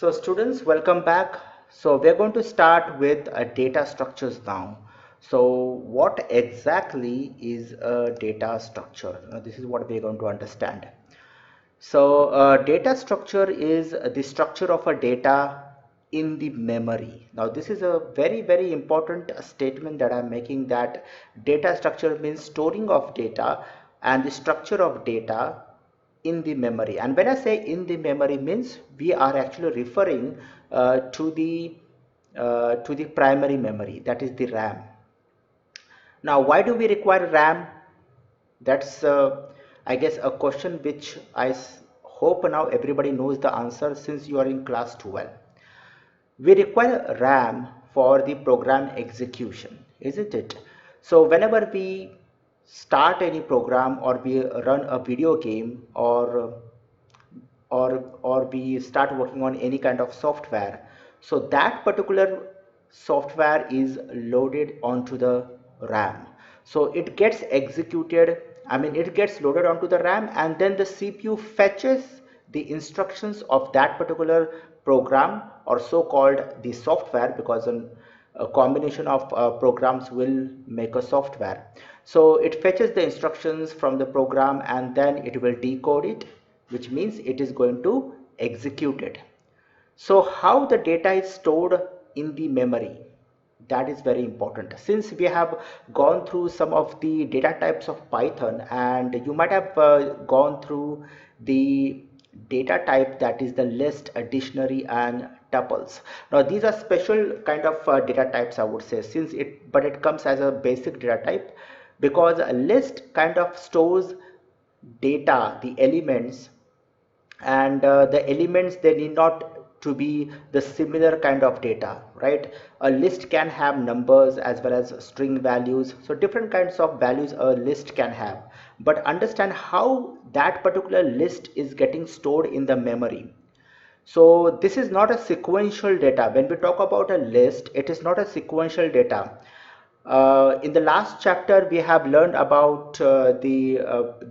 So students, welcome back. So we're going to start with data structures now. So what exactly is a data structure? This is what we're going to understand. So data structure is the structure of a data in the memory. Now this is a very important statement that I'm making, that data structure means storing of data and the structure of data in the memory. And when I say in the memory, means we are actually referring to the primary memory, that is the RAM. Now why do we require RAM? That's I guess a question which hope now everybody knows the answer since you are in class 12. We require RAM for the program execution, isn't it? So whenever we start any program, or we run a video game, or we start working on any kind of software, so that particular software is loaded onto the RAM. So it gets executed, it gets loaded onto the RAM, and then the CPU fetches the instructions of that particular program, or so called the software, because a combination of programs will make a software. So it fetches the instructions from the program, and then it will decode it, which means it is going to execute it. So how the data is stored in the memory, that is very important. Since we have gone through some of the data types of Python, and you might have gone through the data type, that is the list, a dictionary, and tuples. Now these are special kind of data types, I would say, but it comes as a basic data type, because a list kind of stores data, the elements, and the elements, they need not to be the similar kind of data, right? A list can have numbers as well as string values, so different kinds of values a list can have. But understand how that particular list is getting stored in the memory. So this is not a sequential data. When we talk about a list, it is not a sequential data. In the last chapter, we have learned about the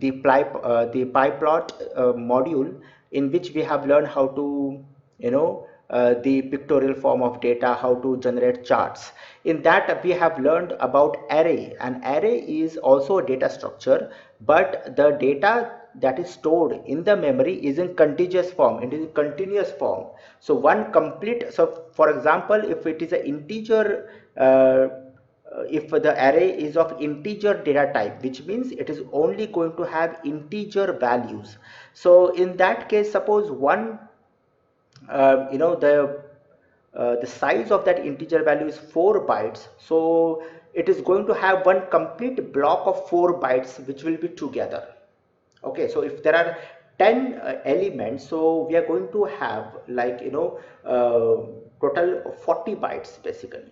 pyplot module, in which we have learned how to, the pictorial form of data, how to generate charts. In that, we have learned about array. An array is also a data structure, but the data that is stored in the memory is in contiguous form, it is in continuous form. So for example, if it is an integer, if the array is of integer data type, which means it is only going to have integer values. So in that case, suppose one, the size of that integer value is 4 bytes, so it is going to have one complete block of 4 bytes which will be together. Okay, so if there are 10 elements, so we are going to have, like, total 40 bytes basically,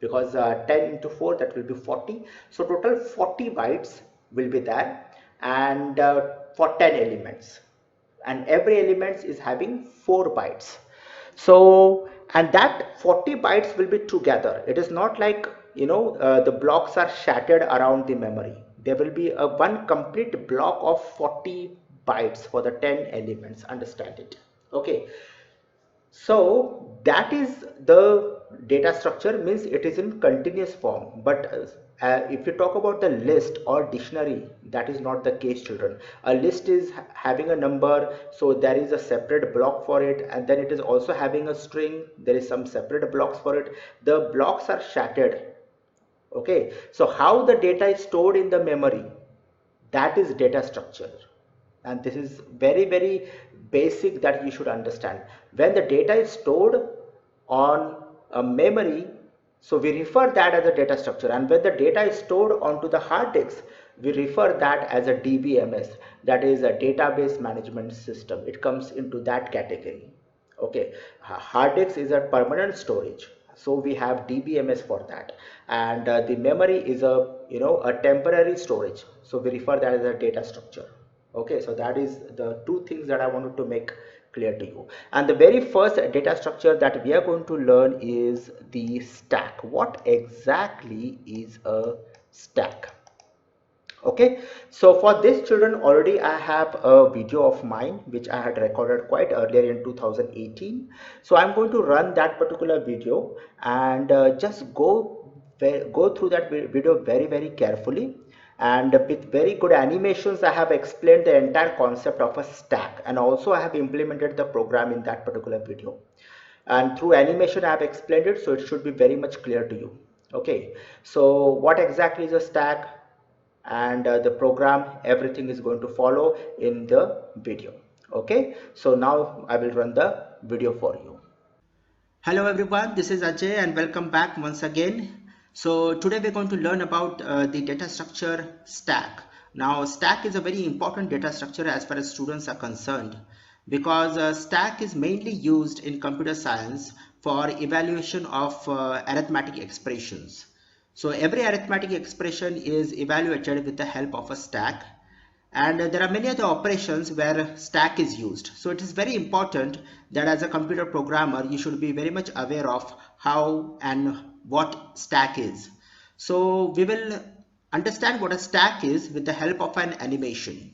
because 10 into 4, that will be 40. So total 40 bytes will be there, and for 10 elements, and every element is having 4 bytes. So, and that 40 bytes will be together. It is not like, the blocks are shattered around the memory. There will be a one complete block of 40 bytes for the 10 elements, understand it? Okay, so that is the data structure, means it is in continuous form. But if you talk about the list or dictionary, that is not the case, children. A list is having a number, so there is a separate block for it, and then it is also having a string, there is some separate blocks for it. The blocks are shattered. Okay, so how the data is stored in the memory, that is data structure. And this is very basic, that you should understand. When the data is stored on a memory, so we refer that as a data structure, and when the data is stored onto the hard disk, we refer that as a DBMS, that is a database management system. It comes into that category. Okay, hard disk is a permanent storage, so we have DBMS for that, and the memory is a temporary storage, so we refer that as a data structure. Okay, so that is the two things that I wanted to make clear to you. And the very first data structure that we are going to learn is the stack. What exactly is a stack? Okay, so for this children, already I have a video of mine which I had recorded quite earlier in 2018. So I'm going to run that particular video and just go through that video very carefully, and with very good animations I have explained the entire concept of a stack, and also I have implemented the program in that particular video, and through animation I have explained it, so it should be very much clear to you. Okay, so what exactly is a stack, and the program, everything is going to follow in the video. Okay, so now I will run the video for you. Hello everyone, this is Ajay and welcome back once again. So today we're going to learn about the data structure stack. Now stack is a very important data structure as far as students are concerned, because stack is mainly used in computer science for evaluation of arithmetic expressions. So every arithmetic expression is evaluated with the help of a stack, and there are many other operations where stack is used. So it is very important that as a computer programmer you should be very much aware of how and what stack is. So we will understand what a stack is with the help of an animation.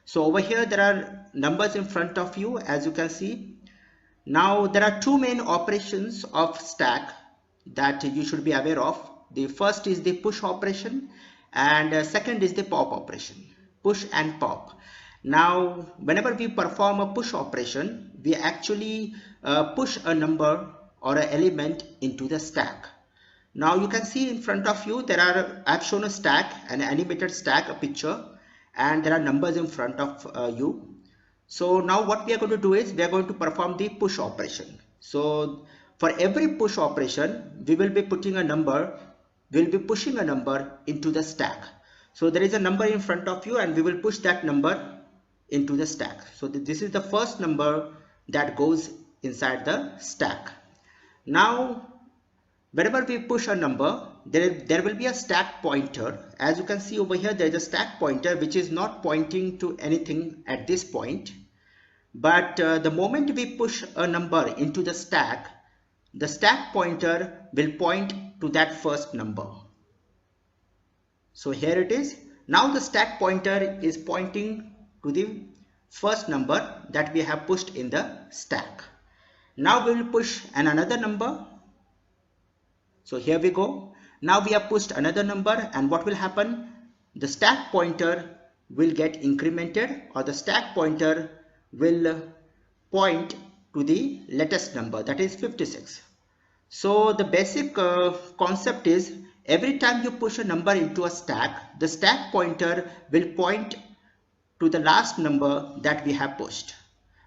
So over here there are numbers in front of you, as you can see. Now there are two main operations of stack that you should be aware of. The first is the push operation, and second is the pop operation. Push and pop. Now whenever we perform a push operation, we actually push a number or an element into the stack. Now you can see in front of you there are, I have shown a stack, an animated stack, a picture, and there are numbers in front of you. So now what we are going to do is we are going to perform the push operation. So for every push operation we will be putting a number, we will be pushing a number into the stack. So there is a number in front of you and we will push that number into the stack. So this is the first number that goes inside the stack. Now whenever we push a number, there will be a stack pointer. As you can see over here, there is a stack pointer which is not pointing to anything at this point. But the moment we push a number into the stack pointer will point to that first number. So here it is. Now the stack pointer is pointing to the first number that we have pushed in the stack. Now we will push another number. So here we go. Now we have pushed another number, and what will happen? The stack pointer will get incremented, or the stack pointer will point to the latest number, that is 56. So the basic concept is every time you push a number into a stack, the stack pointer will point to the last number that we have pushed.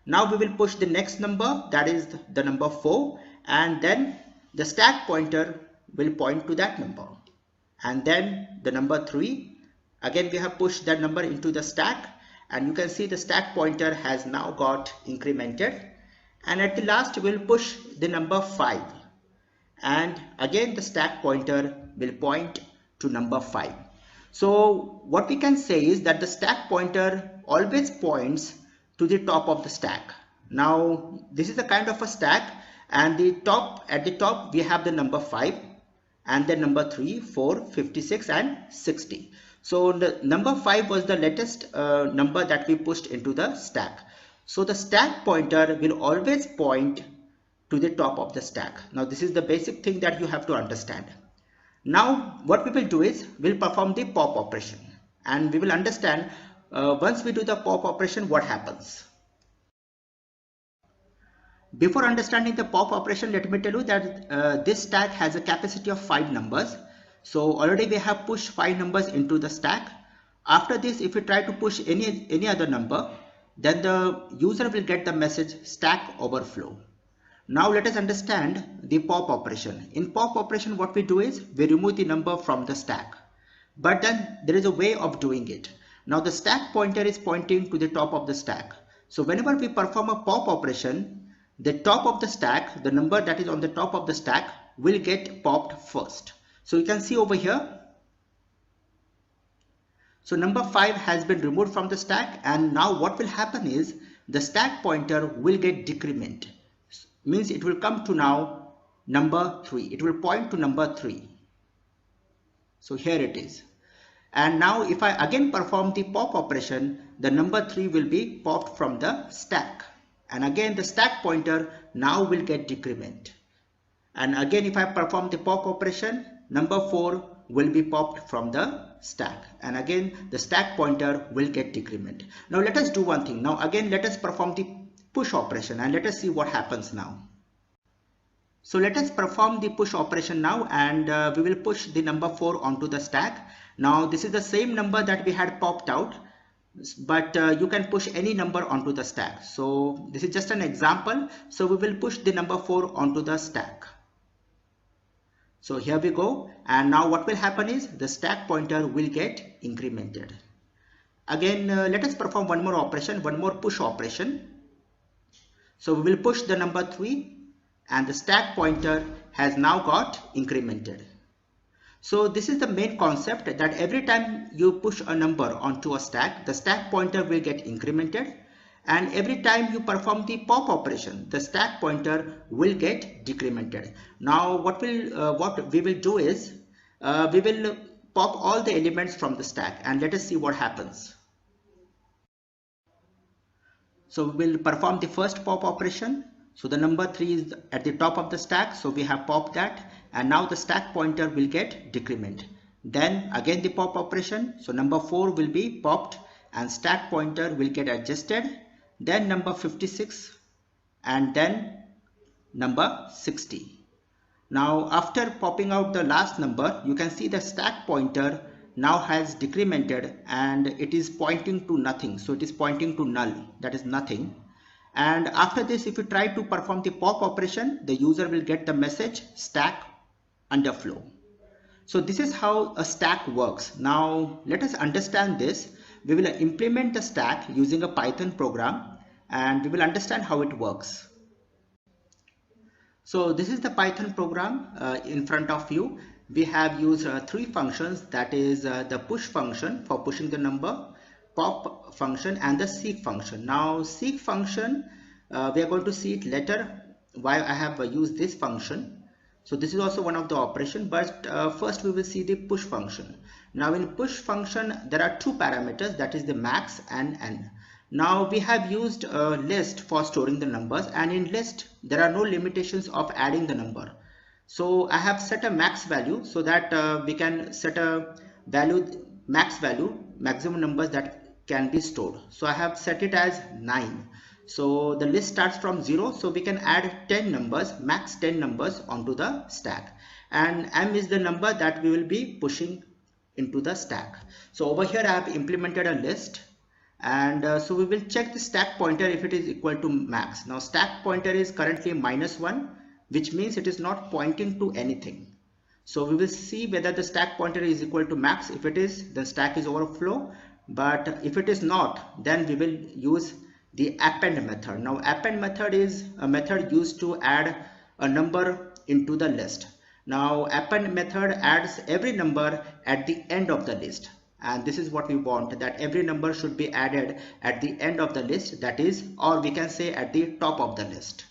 Now we will push the next number, that is the number 4, and then the stack pointer will point to that number, and then the number 3. Again we have pushed that number into the stack, and you can see the stack pointer has now got incremented, and at the last we will push the number 5, and again the stack pointer will point to number 5. So what we can say is that the stack pointer always points to the top of the stack. Now this is a kind of a stack, and at the top we have the number 5, and then number 3, 4, 56 and 60. So the number 5 was the latest number that we pushed into the stack. So the stack pointer will always point to the top of the stack. Now this is the basic thing that you have to understand. Now what we will do is we'll perform the pop operation, and we will understand once we do the pop operation what happens. Before understanding the pop operation, let me tell you that this stack has a capacity of 5 numbers. So already we have pushed 5 numbers into the stack. After this, if we try to push any other number, then the user will get the message stack overflow. Now let us understand the pop operation. In pop operation, what we do is we remove the number from the stack. But then there is a way of doing it. Now the stack pointer is pointing to the top of the stack. So whenever we perform a pop operation, the top of the stack, the number that is on the top of the stack, will get popped first. So you can see over here. So number 5 has been removed from the stack, and now what will happen is the stack pointer will get decrement. Means it will come to now number 3. It will point to number 3. So here it is. And now if I again perform the pop operation, the number 3 will be popped from the stack. And again the stack pointer now will get decrement. And again if I perform the pop operation, number 4 will be popped from the stack. And again the stack pointer will get decrement. Now let us do one thing. Now again let us perform the push operation and let us see what happens now. So let us perform the push operation now, and we will push the number 4 onto the stack. Now this is the same number that we had popped out, but you can push any number onto the stack. So this is just an example. So we will push the number 4 onto the stack. So here we go, and now what will happen is the stack pointer will get incremented. Again let us perform one more operation, one more push operation. So we will push the number 3 and the stack pointer has now got incremented. So this is the main concept, that every time you push a number onto a stack, the stack pointer will get incremented, and every time you perform the pop operation, the stack pointer will get decremented. Now what we will do is we will pop all the elements from the stack, and let us see what happens. So we will perform the first pop operation. So the number 3 is at the top of the stack, so we have popped that, and now the stack pointer will get decrement. Then again the pop operation, so number 4 will be popped and stack pointer will get adjusted, then number 56 and then number 60. Now after popping out the last number, you can see the stack pointer now has decremented and it is pointing to nothing. So it is pointing to null, that is nothing. And after this, if you try to perform the pop operation, the user will get the message stack underflow. So this is how a stack works. Now let us understand this. We will implement the stack using a Python program and we will understand how it works. So this is the Python program in front of you. We have used 3 functions, that is the push function for pushing the number, pop function and the seek function. Now seek function we are going to see it later why I have used this function. So this is also one of the operation, but first we will see the push function. Now in push function there are 2 parameters, that is the max and n. Now we have used a list for storing the numbers, and in list there are no limitations of adding the number. So I have set a max value so that we can set a value, max value, maximum numbers that can be stored. So I have set it as 9. So the list starts from 0, so we can add 10 numbers, max 10 numbers onto the stack, and m is the number that we will be pushing into the stack. So over here I have implemented a list, and so we will check the stack pointer if it is equal to max. Now stack pointer is currently -1, which means it is not pointing to anything. So we will see whether the stack pointer is equal to max. If it is, then stack is overflow, but if it is not, then we will use the append method. Now append method is a method used to add a number into the list. Now append method adds every number at the end of the list, and this is what we want, that every number should be added at the end of the list, that is, or we can say at the top of the list.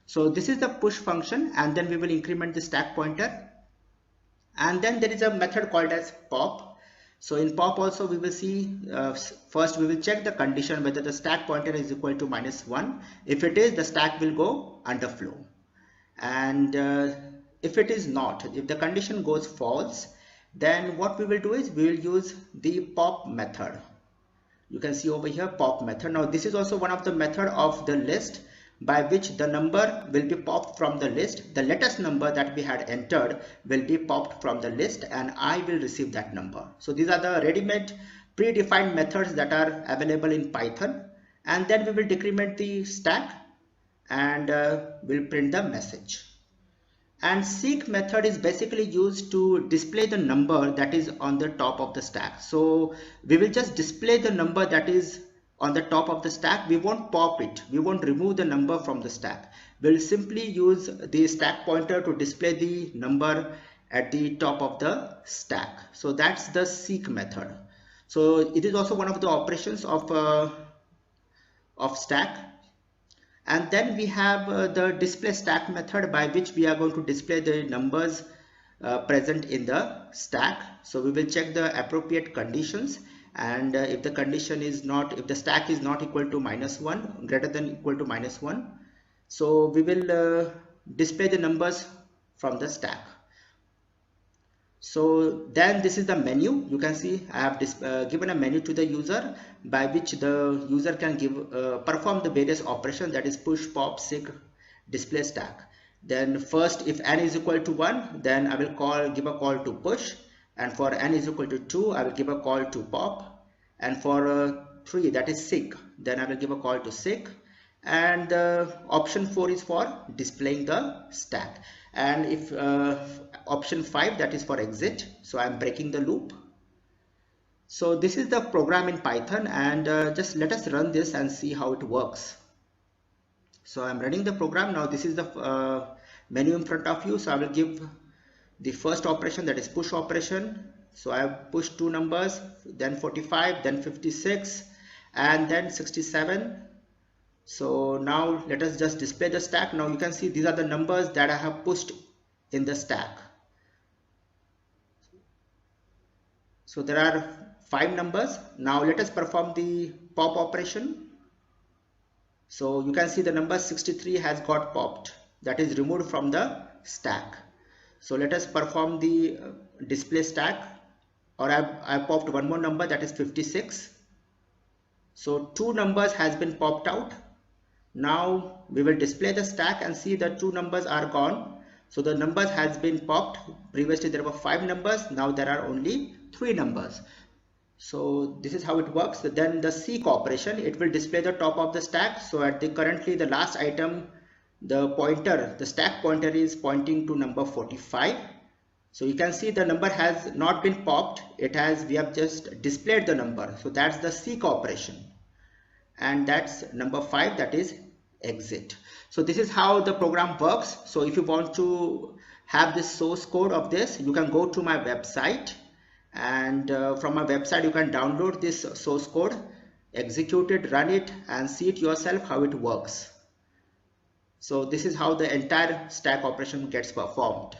So this is the push function, and then we will increment the stack pointer, and then there is a method called as pop. So in pop also we will see, first we will check the condition whether the stack pointer is equal to -1. If it is, the stack will go underflow, and if it is not, if the condition goes false, then what we will do is we will use the pop method. You can see over here pop method. Now this is also one of the method of the list by which the number will be popped from the list. The latest number that we had entered will be popped from the list, and I will receive that number. So these are the ready-made predefined methods that are available in Python, and then we will decrement the stack and we'll print the message. And seek method is basically used to display the number that is on the top of the stack. So we will just display the number that is on the top of the stack. We won't pop it, we won't remove the number from the stack. We'll simply use the stack pointer to display the number at the top of the stack. So that's the seek method. So it is also one of the operations of stack. And then we have the display stack method by which we are going to display the numbers present in the stack. So we will check the appropriate conditions, and if the condition is not, if the stack is not equal to -1, greater than equal to -1, so we will display the numbers from the stack. So then this is the menu. You can see I have given a menu to the user by which the user can perform the various operations, that is push, pop, seek, display stack. Then first, if n is equal to 1, then I will give a call to push, and for n is equal to 2, I will give a call to pop, and for 3, that is seek, then I will give a call to seek, and option 4 is for displaying the stack, and if option 5, that is for exit. So I'm breaking the loop. So this is the program in Python, and just let us run this and see how it works. So I'm running the program now. This is the menu in front of you. So I will give the first operation, that is push operation. So I have pushed 2 numbers, then 45, then 56, and then 67. So now let us just display the stack. Now you can see these are the numbers that I have pushed in the stack. So there are 5 numbers. Now let us perform the pop operation. So you can see the number 63 has got popped, that is removed from the stack. So let us perform the display stack, or I popped one more number, that is 56. So 2 numbers has been popped out. Now we will display the stack and see that 2 numbers are gone. So the numbers has been popped. Previously there were 5 numbers, now there are only 3 numbers. So this is how it works. Then the seek operation, it will display the top of the stack. So at currently the last item, the stack pointer is pointing to number 45. So you can see the number has not been popped. We have just displayed the number. So that's the seek operation. And that's number 5, that is exit. So this is how the program works. So if you want to have this source code of this, you can go to my website, and from my website you can download this source code, execute it, run it, and see it yourself how it works. So this is how the entire stack operation gets performed.